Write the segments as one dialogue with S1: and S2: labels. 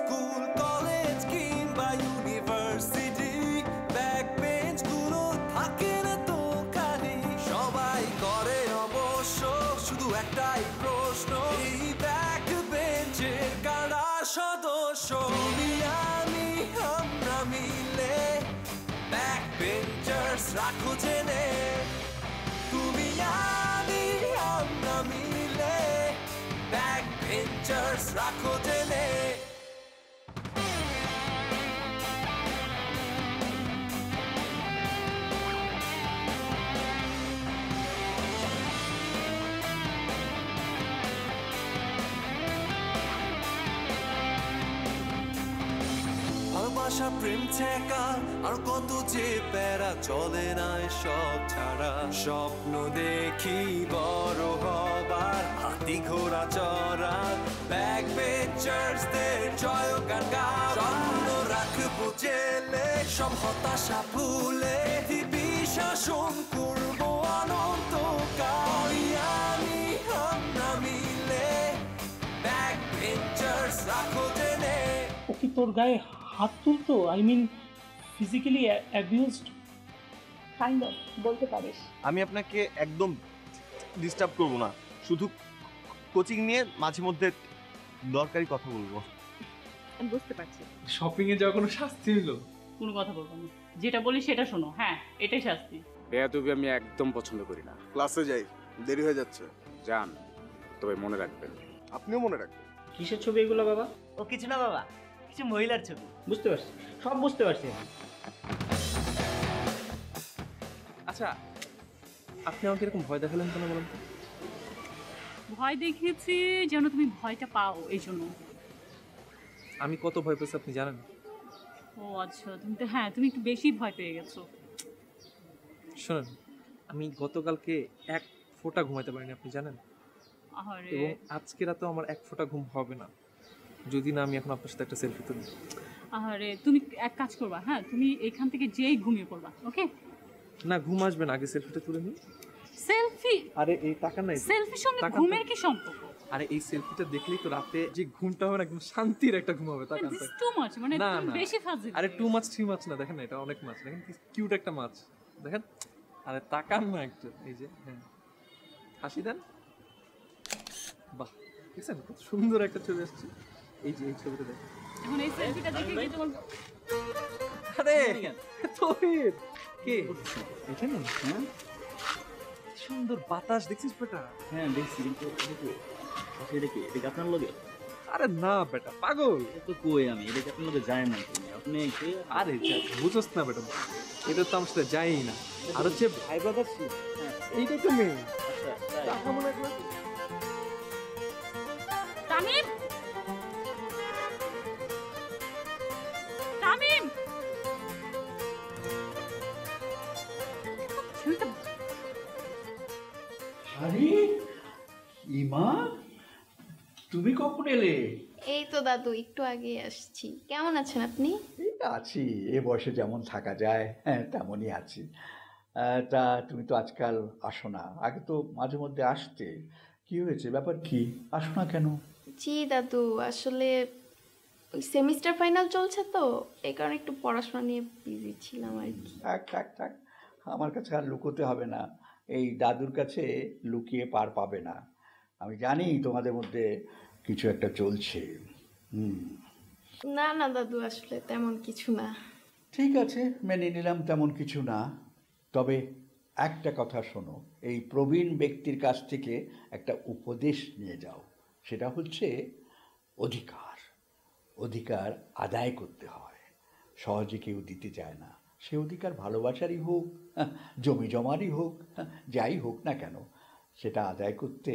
S1: School college কিংবা university back bench গুলো থাকে না তো খালি সবাই করে অবশ্য শুধু একটাই প্রশ্ন এই ব্যাক বেঞ্চের কারা সদস্য তুমি আমি আমরা মিলে ব্যাক বেঞ্চার্স রাখো জেনে তুমি আমি আমরা মিলে ব্যাক বেঞ্চার্স রাখো জেনে ভালোবাসা প্রেম ঠেকা আর কত যে প্যারা চলে না সব ছাড়া স্বপ্ন দেখি বড় হবার হাতি ঘোড়া চড়ার ব্যাক বেঞ্চার্সদের জয়গান গাওয়ার স্বপ্ন রাখবো জেলে সব হতাশা ভুলে পৃথিবী শাসন করবো অনন্তকাল আমি আমরা মিলে ব্যাক বেঞ্চার্স রাখো জেনে।
S2: ও কি তোর গায়ে হাত তুলতো? I mean physically abused?
S3: Kind of বলতে পারিস।
S4: আমি আপনাকে একদম ডিস্টার্ব করবো না, শুধু কোচিং নিয়ে মাঝে মধ্যে দরকারি কথা বলবো।
S3: আমি বুঝতে পারছি।
S5: শপিং এ যাওয়ার কোনো শাস্তি হলো?
S2: কোনো কথা বলবো না, যেটা বলি সেটা শোনো। হ্যাঁ, এটাই শাস্তি।
S6: বেয়াদবি আমি একদম পছন্দ করি না।
S4: ক্লাসে যাই, দেরি হয়ে যাচ্ছে।
S6: যান, তবে মনে রাখবেন।
S4: আপনিও মনে রাখবেন।
S7: কিসের ছবি এগুলো বাবা?
S8: ও কিছু না বাবা, কিছু মহিলার ছবি।
S7: বুঝতে পারছি, সব বুঝতে পারছি।
S5: আচ্ছা, আপনি আমাকে এরকম ভয় দেখালেন কেন বলুন তো?
S2: ভয় দেখিয়েছি যেন তুমি ভয়টা পাও, এই জন্য।
S5: আমি কত ভয় পেয়েছি আপনি জানেন?
S2: ও আচ্ছা, তুমি তো তুমি একটু বেশি ভয় পেয়ে গেছো।
S5: শোনেন, আমি গতকালকে এক ফোঁটা ঘুমাতে পারিনি, আপনি জানেন?
S2: আরে,
S5: এবং আজকে রাতেও আমার এক ফোঁটা ঘুম হবে না যদি না আমি এখন আপনার সাথে একটা সেলফি তুলি।
S2: আরে তুমি এক কাজ করবা, তুমি এখান থেকে যেই ঘুমিয়ে পড়বা, ওকে?
S5: না, ঘুম আসবে না, আগে সেলফিটা তুলে নিই।
S2: সেলফি?
S5: আরে এই টাকা নাই,
S2: সেলফির সঙ্গে ঘুমের কি সম্পর্ক?
S5: আরে এই সেলফিটা দেখলেই তো রাতে যে ঘুমটা হবে না, একদম শান্তির একটা ঘুম হবে। তাকান
S2: দিস টু মাচ, মানে
S5: না
S2: তুমি
S5: না,
S2: বেশি ফাজিল।
S5: আরে টু মাছ থ্রি মাছ না, দেখেন না, এটা অনেক মাছ। দেখেন কি কিউট একটা মাছ, দেখেন। আরে তাকান না একটু, এই যে হাসি দেন। বাহ, দেখছেন কত সুন্দর একটা ছবি আসছে। এই যে এই ছবিটা দেখেন।
S2: এখন এই সেলফিটা দেখে কি তোমার?
S5: আরে তোহির কে এখানে? হ্যাঁ, সুন্দর বাতাস দেখছিস বেটা?
S8: হ্যাঁ দেখছি, কিন্তু এটা কি আপনার লগে?
S5: আরে না বেটা, পাগল
S8: তো কই আমি, এটা কি আপনার লগে যায় না? আপনি
S5: আরে বুঝোস না বেটা, এটা তো আমার সাথে যায়ই না। আর হচ্ছে ভাই ব্রাদার, এইটা তো মেয়ে। টাকা মনে হয়
S2: তামিম, তামিম,
S9: আরে ইমা, তুমি কখন এলে?
S3: এই তো দাদু, একটু আগে আসছি। কেমন আছেন আপনি?
S9: এই আছি, এ বয়সে যেমন থাকা যায় তেমনই আছি। তা তুমি তো আজকাল আসো না, আগে তো মাঝে মধ্যে আসতে। কি হয়েছে, ব্যাপার কি, আসো না কেন?
S3: জি দাদু, আসলে সেমিস্টার ফাইনাল চলছে তো, এই কারণে একটু পড়াশোনা নিয়ে বিজি ছিলাম আর কি।
S9: থাক, আমার কাছে আর লুকোতে হবে না, এই দাদুর কাছে লুকিয়ে পার পাবে না। আমি জানি তোমাদের মধ্যে কিছু একটা চলছে।
S3: না না দাদু, আসলে তেমন কিছু না।
S9: ঠিক আছে, মেনে নিলাম তেমন কিছু না। তবে একটা কথা শোনো, এই প্রবীণ ব্যক্তির কাছ থেকে একটা উপদেশ নিয়ে যাও। সেটা হচ্ছে অধিকার আদায় করতে হয়। সহজে কেউ দিতে চায় না। সে অধিকার ভালোবাসারই হোক, জমি জমারই হোক, যাই হোক না কেন, সেটা আদায় করতে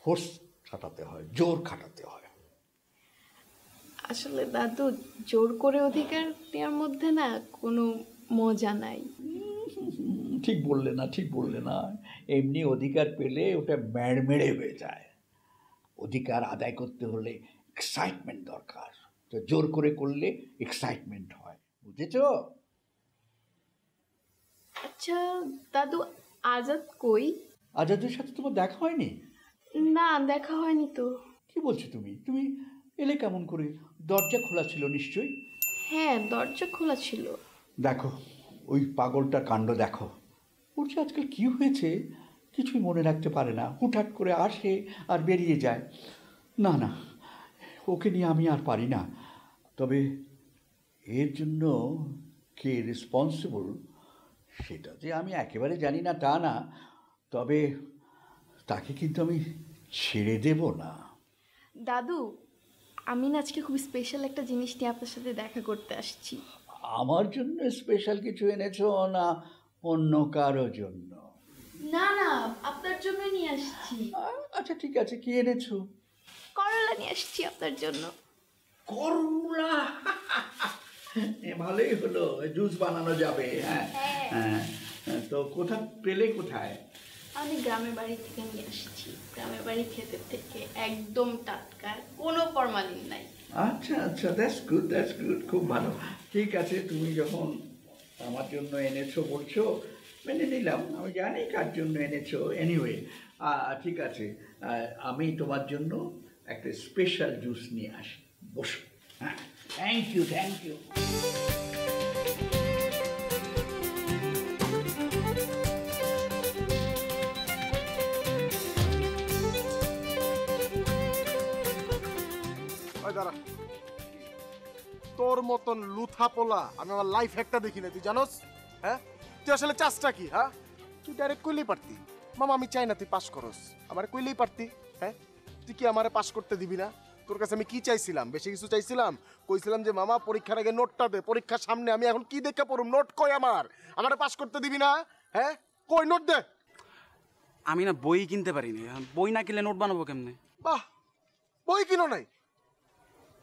S9: ফোর্স খাটাতে হয়, জোর খাটাতে হয়।
S3: আসলে দাদু, জোর করে অধিকার নেওয়ার মধ্যে না কোনো মজা নাই।
S9: ঠিক বললে না। এমনি অধিকার পেলে ওটা মেড়মেড়ে হয়ে যায়। অধিকার আদায় করতে হলে এক্সাইটমেন্ট দরকার, তো জোর করে করলে এক্সাইটমেন্ট হয়, বুঝেছ?
S3: আচ্ছা দাদু, আজাদ কই?
S9: আজাদের সাথে তোমার দেখা হয়নি?
S3: না, দেখা হয়নি তো।
S9: কি বলছো তুমি? তুমি এলে কেমন করে? দরজা খোলা ছিল নিশ্চয়ই।
S3: হ্যাঁ, দরজা খোলা ছিল।
S9: দেখো ওই পাগলটার কাণ্ড দেখো, ওর যে আজকাল কী হয়েছে কিছুই মনে রাখতে পারে না, হুটহাট করে আসে আর বেরিয়ে যায়। না না, ওকে নিয়ে আমি আর পারি না। তবে এর জন্য কে রেসপন্সিবল সেটা যে আমি একেবারে জানি না তা না, তবে তাকে কিন্তু আমি ছেড়ে দেব না।
S3: দাদু, আমি না আজকে খুব স্পেশাল একটা জিনিস নিয়ে আপনার সাথে দেখা করতে আসছি।
S9: আমার জন্য স্পেশাল কিছু এনেছো না অন্য কারো জন্য?
S3: না না, আপনার জন্য নিয়ে আসছি।
S9: আচ্ছা ঠিক আছে, কি এনেছো?
S3: করলা নিয়ে আসছি আপনার জন্য।
S9: করলা? ভালোই হলো, জুস বানানো যাবে। হ্যাঁ হ্যাঁ, তো পেলে কোথায়?
S3: আমি গ্রামের বাড়ি থেকে নিয়ে আসছি। গ্রামের বাড়ি খেতে থেকে একদম টাটকা, কোনো ফরমালিন নাই।
S9: আচ্ছা আচ্ছা, দ্যাটস গুড, খুব ভালো। ঠিক আছে, তুমি যখন আমার জন্য এনেছো বলছো মেনে নিলাম, আমি জানি কার জন্য এনেছো। এনিওয়ে ঠিক আছে, আমি তোমার জন্য একটা স্পেশাল জুস নিয়ে আসি, বসো। হ্যাঁ, থ্যাংক ইউ।
S10: দাঁড়া, তোর মতন লুথা পোলা আমি আমার লাইফ একটা দেখি না, তুই জানোস? হ্যাঁ, তুই আসলে চাষটা কি? হ্যাঁ, তুই ডাইরেক্ট কইলেই পারতি, মামা আমি চাই না তুই পাস করস, আমার কইলেই পারতি। হ্যাঁ, তুই কি আমারে পাস করতে দিবি না? তোর কাছে আমি কি চাইছিলাম? বেশি কিছু চাইছিলাম? কইছিলাম যে মামা পরীক্ষার আগে নোটটা দে, পরীক্ষার সামনে আমি এখন কি দেখে পড়ুম? নোট কই আমারে পাস করতে দিবি না? হ্যাঁ, কই নোট দে।
S11: আমি না বই কিনতে পারি না, বই না কিনলে নোট বানাবো কেমনে?
S10: বাহ, বই কিনো নাই?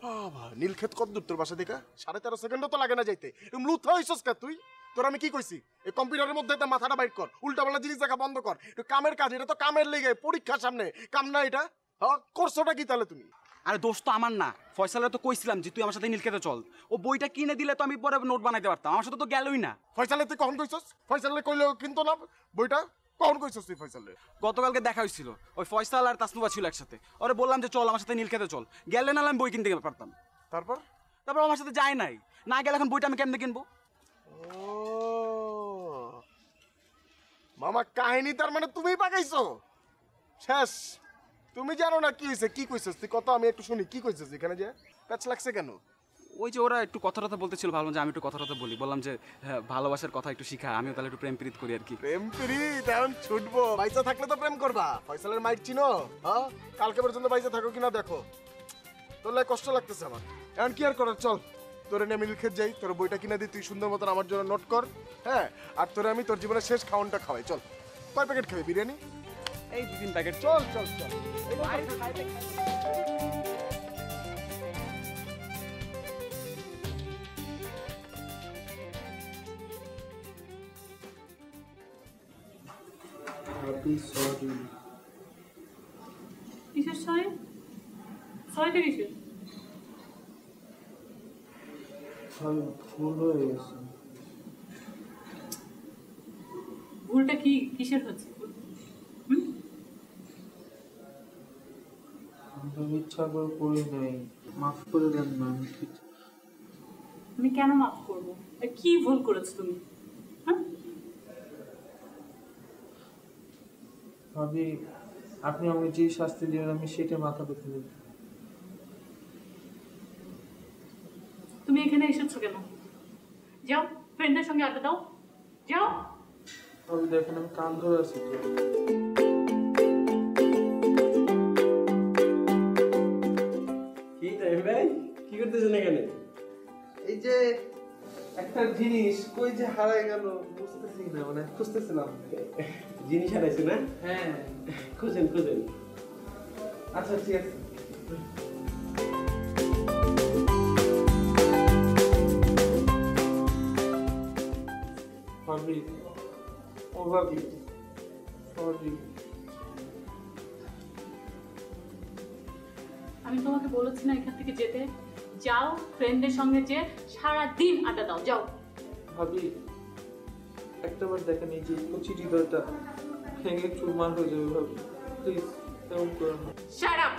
S10: বাবা, নীলক্ষেত কত দূর তোর বাসা থেকে? 13.5 সেকেন্ডও তো লাগে না যাইতে। এরকম লুথা হইছস কা তুই? তোর আমি কি কইছি? এই কম্পিউটারের মধ্যে তো মাথাটা বাইট কর, উল্টাপাল্টা জিনিস দেখা বন্ধ কর। একটু কামের কাজ, এটা তো কামের লেগে, পরীক্ষার সামনে কাম না এটা? হ্যাঁ, করছোটা কি তাহলে তুমি?
S11: আরে দোষ তো আমার না, ফয়সালে তো কইছিলাম যে তুই আমার সাথে নীলক্ষেতে চল। ও বইটা কিনে দিলে তো আমি পরে নোট বানাইতে পারতাম, আমার সাথে তো গেলই না।
S10: ফয়সালে তুই কখন কইছস? ফয়সালে কইলেও কিন্তু না বইটা। কখন কইছস তুই ফয়সালে?
S11: গতকালকে দেখা হয়েছিল, ওই ফয়সাল আর তাসনুবা ছিল একসাথে। ওরে বললাম যে চল আমার সাথে নীলক্ষেতে চল, গেলে না আমি বই কিনতে পারতাম।
S10: তারপর
S11: আমার সাথে যায় নাই, না গেলে এখন বইটা আমি কেমনে কিনবো?
S10: ও মামা, কাহিনী তার মানে তুমিই পাকাইছো? শেষ। তুমি জানো না কি হয়েছে? কি কইছস তুই? কত আমি একটু শুনি, কি কইছস এখানে? যে প্যাচ লাগছে কেন?
S11: ওই যে ওরা একটু কথা বলতেছিল, ভাবলাম যে আমি একটু কথা বলি, বললাম যে ভালোবাসার কথা একটু শিখা, আমিও তাহলে একটু প্রেম প্রীত করি আর কি।
S10: প্রেম প্রীত এখন ছুটবো? বাইসা থাকলে তো প্রেম করবা। ফয়সালের মাইট চিনো? হ্যাঁ, কালকে পর্যন্ত বাইসা থাকো কিনা দেখো। তোর লাই কষ্ট লাগতেছে আমার, এখন কি আর করার? চল তোরে নিয়ে নীলক্ষেত যাই, তোর বইটা কিনে দিই, তুই সুন্দর মতন আমার জন্য নোট কর। হ্যাঁ, আর তোরে আমি তোর জীবনের শেষ খাওয়ানটা খাওয়াই। চল, কয় প্যাকেট খাবি বিরিয়ানি?
S11: এই 2-3 প্যাকেট।
S10: চল চল চল।
S2: কিসের সরি? সরিটা কিসের?
S5: ভুল হয়ে গেছে।
S2: ভুলটা কি কিসের হচ্ছে?
S5: আমি ইচ্ছা করে করি নাই, মাফ করে দেন না।
S2: আমি কেন মাফ করবো? কি ভুল করেছো তুমি?
S5: ভাবি, আপনি আমাকে যে শাস্তি দিলেন আমি সেটা মাথা পেতে নেব।
S2: তুমি এখানে এসেছো কেন? যাও ফ্রেন্ডের সঙ্গে আড্ডা দাও, যাও।
S5: ভাবি দেখেন, আমি কান ধরে আছি।
S8: কি তাই ভাই, কি করতেছেন এখানে?
S5: এই যে একটা জিনিস কই যে হারাই গেল বুঝতেছি না, মানে খুঁজতেছিলাম।
S8: জিনিস হারাইছে না?
S5: হ্যাঁ,
S8: খুঁজেন।
S5: আচ্ছা ঠিক আছে। ভাবি, ও ভাবি, সরি।
S2: আমি তোমাকে বলেছি না এখান থেকে যেতে? যাও ফ্রেন্ডের সঙ্গে যে সারাদিন আড্ডা দাও, যাও।
S5: ভাবি, একটাবার দেখেন, এই যে কচি হৃদয়টা ভেঙে চুরমার হয়ে যাবে। ভাবি প্লিজ, তেমন করো না।
S2: Shut up.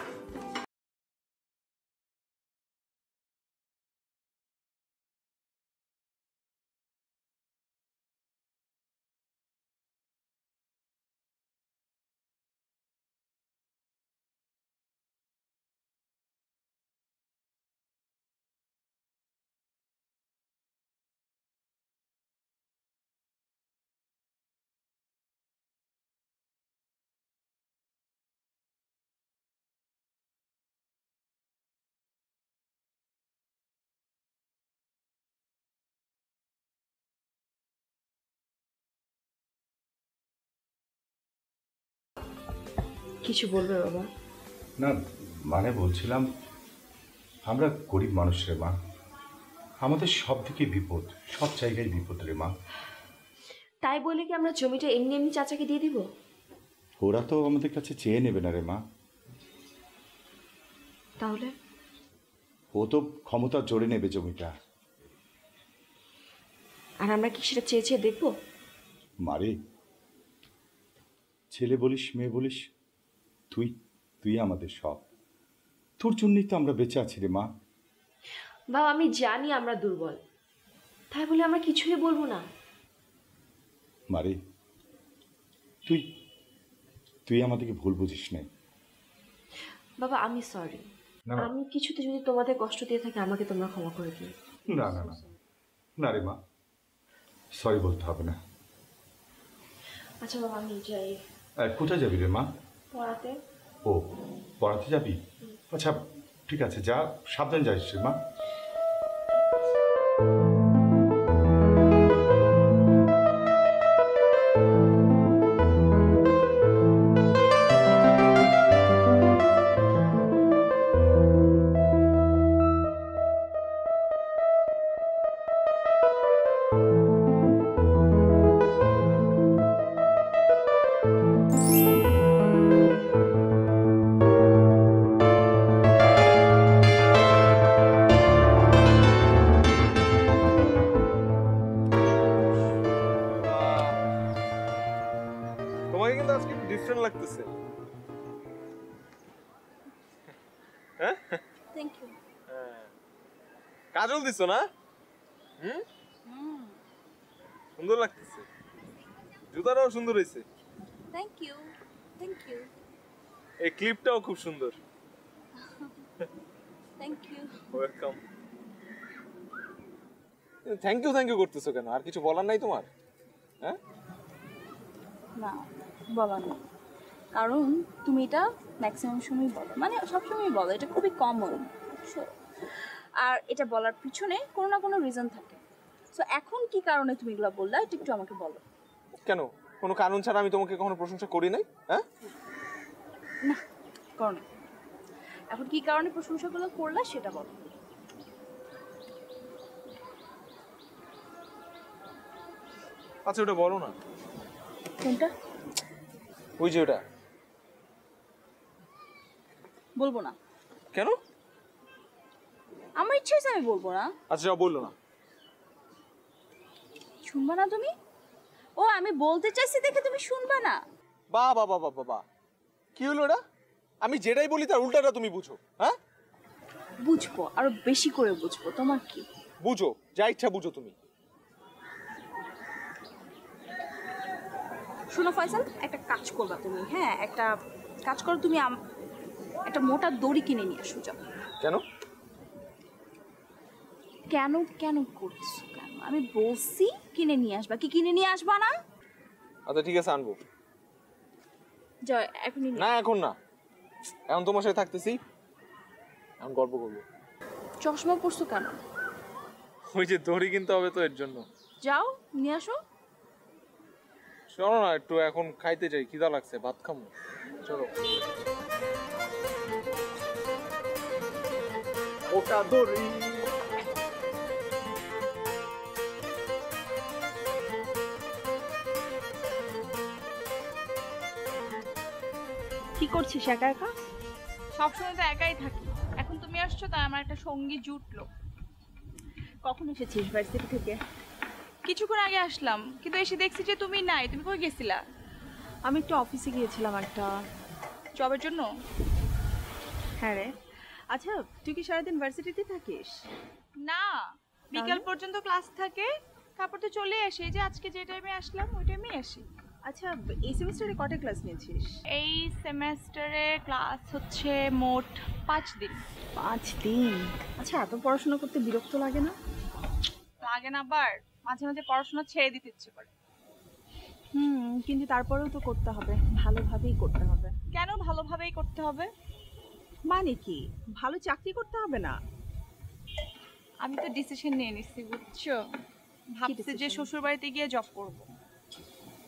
S3: কিছু বলবে বাবা?
S12: না মানে বলছিলাম, আমরা গরিব মানুষ রে মা, আমাদের সব দিকে বিপদ, সব জায়গায় বিপদ রে মা।
S3: তাই বলে কি আমরা জমিটা এমনি এমনি চাচাকে দিয়ে দিব?
S12: ওরা তো আমাদের কাছে চেয়ে নেবে না রে মা।
S3: তাহলে
S12: ও তো ক্ষমতা জোরে নেবে জমিটা।
S3: আর আমরা কি সেটা চেয়ে চেয়ে দেখবো?
S12: মারে, ছেলে বলিস মেয়ে বলিস, তুই তুই আমাদের সব, তোর জন্যই তো আমরা বেঁচে আছি রে মা।
S3: বাবা আমি জানি আমরা দুর্বল, তাই বলে আমরা কিছুই বলবো না।
S12: মারে, তুই তুই আমাদেরকে ভুল বুঝিস না।
S3: বাবা আমি সরি,
S12: না।
S3: আমি কিছুতে যদি তোমাদের কষ্ট দিয়ে থাকি আমাকে তোমরা ক্ষমা করে দিও।
S12: না না না না রে মা, সরি বলতে হবে না।
S3: আচ্ছা বাবা আমি যাই।
S12: কোথায় যাবি রে মা?
S3: পড়াতে।
S12: ও পড়াতে যাবি? আচ্ছা ঠিক আছে, যা, সাবধান যাইস রে মা।
S5: তোমাকে কিন্তু আজকে ডিফারেন্ট লাগতেছে। হ্যাঁ
S3: থ্যাংক ইউ।
S5: কাজল দিছো না? সুন্দর লাগতেছে, জুতাটাও সুন্দর হয়েছে।
S3: Thank you. Thank you.
S5: এই ক্লিপটাও খুব সুন্দর।
S3: Thank you.
S5: Welcome. Thank you করতেছো কেন? আর কিছু বলার নাই তোমার? হ্যাঁ
S13: না বলার না, কারণ তুমি এটা ম্যাক্সিমাম সময় বলো, মানে সবসময় বলো, এটা খুবই কমন বুঝছো। আর এটা বলার পিছনে কোনো না কোনো রিজন থাকে। সো এখন কি কারণে তুমি এগুলো বললা এটা একটু আমাকে বলো।
S5: কেন? কোনো কারণ ছাড়া আমি তোমাকে কখনো প্রশংসা করি নাই? হ্যাঁ
S13: না করো না, এখন কি কারণে প্রশংসাগুলো করলা সেটা বলো।
S5: আচ্ছা ওটা বলো না।
S13: কোনটা?
S5: ওই যে ওটা।
S13: বলবো না।
S5: কেন?
S13: আমার ইচ্ছে হয়েছে আমি বলবো না।
S5: আচ্ছা যাও, বললো না।
S13: শুনবা না তুমি? ও আমি বলতে চাইছি দেখে তুমি শুনবা না?
S5: বাহ বাহ বাহ বাহ বাহ, কি হলো এটা? আমি যেটাই বলি তার উল্টাটা তুমি বুঝো। হ্যাঁ
S13: বুঝবো, আরো বেশি করে বুঝবো, তোমার কি?
S5: বুঝো, যা ইচ্ছা বুঝো তুমি।
S13: শোনো ফয়সাল, একটা কাজ করবা তুমি। হ্যাঁ একটা কাজ করো তুমি, একটা মোটা দড়ি কিনে নিয়ে আসো। যাও।
S5: কেন?
S13: কেন কেন করছো কেন? আমি বলছি কিনে নিয়ে আসবা, কি কিনে নিয়ে আসবা না?
S5: আচ্ছা ঠিক আছে, আনবো।
S13: যাও এখনই।
S5: না এখন না, এখন তোমার সাথে থাকতেছি, এখন গল্প করবো।
S13: চশমা পরছো কেন?
S5: ওই যে দড়ি কিনতে হবে তো, এর জন্য।
S13: যাও নিয়ে আসো।
S5: চলো না, একটু এখন খাইতে যাই, খিদা লাগছে, ভাত খাবো। চলো। ওটা দড়ি।
S13: কি করছিস একা একা?
S14: সবসময় তো একাই থাকি, এখন তুমি আসছো তাই আমার একটা সঙ্গী জুটলো।
S13: কখন এসেছিস ভার্সিটি থেকে?
S14: কিছুক্ষণ আগে আসলাম, কিন্তু এসে দেখছি যে তুমি নাই। তুমি কই গেছিলা?
S13: আমি একটু অফিসে গিয়েছিলাম একটা
S14: জবের জন্য।
S13: হ্যাঁ রে। আচ্ছা তুই কি সারাদিন ভার্সিটিতে থাকিস?
S14: না, বিকাল পর্যন্ত ক্লাস থাকে, তারপর তো চলে আসি। যে আজকে যে টাইমে আসলাম ওই টাইমেই আসি।
S13: আচ্ছা এই সেমিস্টারে কটা ক্লাস নিয়েছিস?
S14: এই সেমেস্টারে ক্লাস হচ্ছে মোট 5 দিন।
S13: 5 দিন? আচ্ছা এত পড়াশোনা করতে বিরক্ত লাগে না?
S14: লাগে না, আবার মাঝে মাঝে পড়াশোনা ছেড়ে দিতে ইচ্ছে করে।
S13: কিন্তু তারপরেও তো করতে হবে, ভালোভাবেই করতে হবে।
S14: কেন ভালোভাবেই করতে হবে?
S13: মানে কি, ভালো চাকরি করতে হবে না?
S14: আমি তো ডিসিশন নিয়ে নিচ্ছি বুঝছো, ভাবছি যে শ্বশুর বাড়িতে গিয়ে জব করব।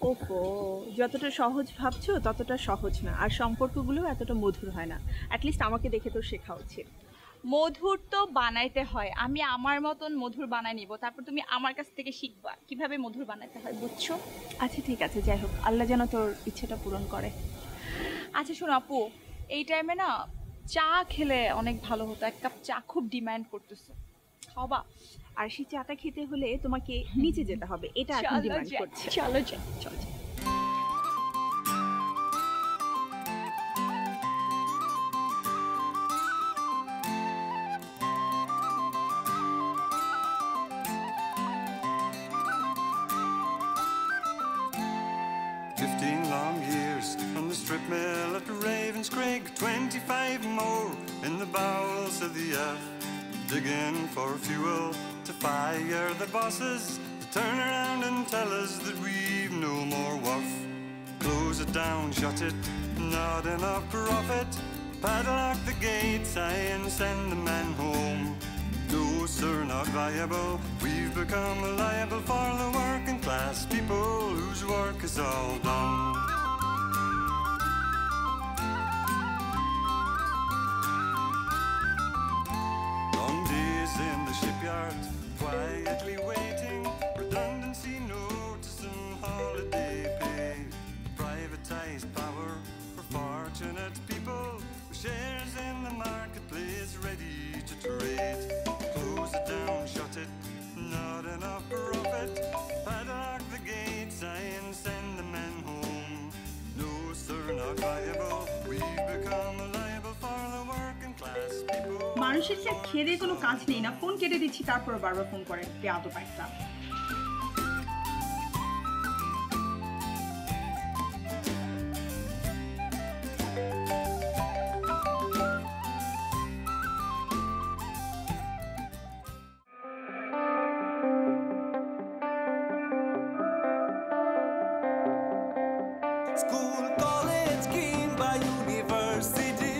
S14: ওফো, যতটা সহজ ভাবছো ততটা সহজ না, আর সম্পর্কগুলো এতটা মধুর হয় না। অ্যাটলিস্ট আমাকে দেখে তো শেখা উচিত।
S13: মধুর তো বানাইতে হয়, আমি আমার মতন মধুর বানাই নিব, তারপর তুমি আমার কাছ থেকে শিখবা কিভাবে মধুর বানাইতে হয়, বুঝছো?
S14: আচ্ছা ঠিক আছে, যাই হোক, আল্লাহ যেন তোর ইচ্ছেটা পূরণ করে।
S13: আচ্ছা শোনো আপু, এই টাইমে না চা খেলে অনেক ভালো হতো, এক কাপ চা খুব ডিমান্ড করতেছে, খাওয়া?
S14: আর সেই চাটা খেতে হলে তোমাকে নিচে যেতে হবে, এটা এখন ডিমান্ড করছে।
S13: চলো যাই,
S14: চল যাই।
S1: Long years from the strip mill at Ravenscraig, 25 more in the bowels of the earth, digging for fuel to fire the bosses, to turn around and tell us that we've no more worth. Close it down, shut it, not enough profit, padlock the gates, aye, and send the man home. No sir, not viable, we've become liable for the working class people whose work is all done. Long days in the shipyard, quietly waiting, redundancy notice and holiday pay, privatized power for fortunate people, with shares in the marketplace ready to trade. Close it down, shut it, not enough profit, padlock the gates, and send the men home. No sir, not viable, we've become liable for the working class people.
S14: মানুষের যা খেয়ে কোনো কাজ নেই না, phone কেটে দিচ্ছি তারপর বারবার ফোন করে, বেয়াদব একটা।
S1: School, college, কিংবা ইউনিভার্সিটি,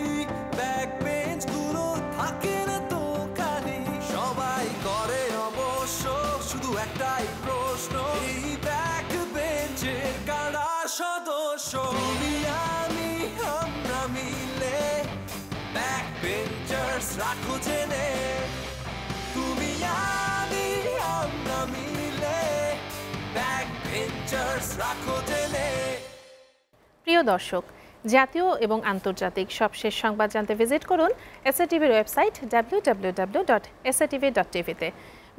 S1: ব্যাক বেঞ্চ গুলো থাকে না তো খালি, সবাই করে অবশ্য শুধু একটাই প্রশ্ন, এই ব্যাক বেঞ্চের কারা সদস্য? তুমি আমি আমরা মিলে ব্যাক বেঞ্চার্স রাখো জেনে, তুমি আমি আমরা মিলে ব্যাক বেঞ্চার্স রাখো জেনে।
S15: প্রিয় দর্শক, জাতীয় এবং আন্তর্জাতিক সবশেষ সংবাদ জানতে ভিজিট করুন এসএটিভির ওয়েবসাইট www.satv.tv-তে।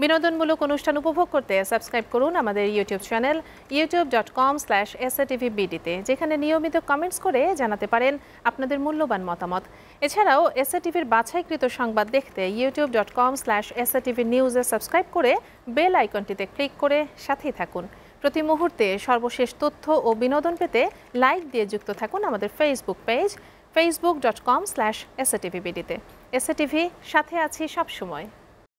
S15: বিনোদনমূলক অনুষ্ঠান উপভোগ করতে সাবস্ক্রাইব করুন আমাদের ইউটিউব চ্যানেল youtube.com/satvbd-তে, যেখানে নিয়মিত কমেন্টস করে জানাতে পারেন আপনাদের মূল্যবান মতামত। এছাড়াও এসএটিভির বাছাইকৃত সংবাদ দেখতে youtube.com/satvnews-এ সাবস্ক্রাইব করে বেল আইকনটিতে ক্লিক করে সাথেই থাকুন। প্রতি মুহূর্তে সর্বশেষ তথ্য ও বিনোদন পেতে লাইক দিয়ে যুক্ত থাকুন আমাদের ফেসবুক পেজ facebook.com/satvbd-তে। এসএটিভি, সাথে আছি সবসময়।